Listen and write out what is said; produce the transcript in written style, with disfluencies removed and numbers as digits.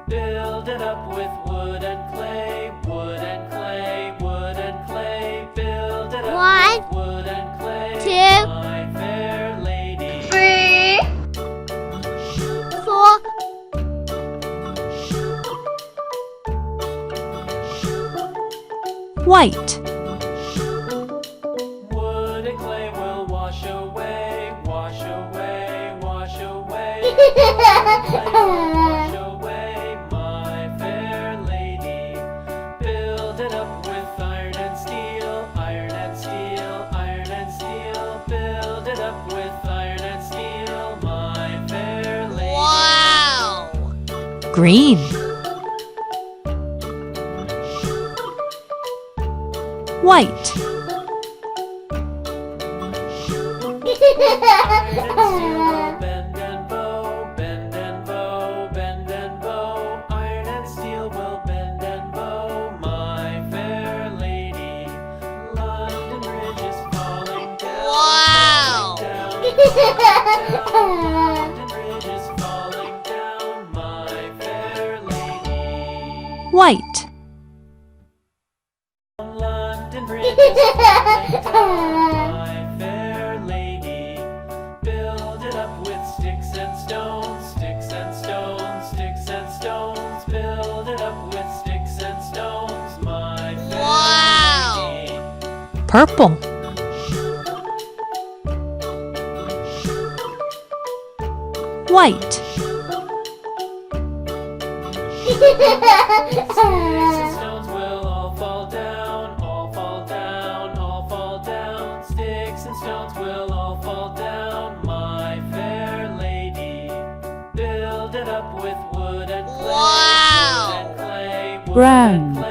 Build it up with wood and clay, wood and clay, wood and clay. Build it up with wood and clay, 2, my fair lady. 3, 4. White. Wood and clay will wash away, wash away, wash away. Wash away, my fair lady. Build it up with iron and steel, iron and steel, iron and steel. Build it up with iron and steel, my fair lady. Wow! Green. White. Bend and bow, bend and bow, bend and bow. Iron and steel will bend and bow, my fair lady. London Bridge is falling down. Wow! London Bridge is falling down, my fair lady. White. London Bridge is falling down, my fair lady. Build it up with sticks and stones, sticks and stones, sticks and stones. Build it up with sticks and stones, my fair Wow! lady. Purple. White. Sticks and stones will all fall down, all fall down, all fall down. Sticks and stones will all fall down, my fair lady. Build it up with wood and clay, Wow! wood and clay, wood Brown. and clay.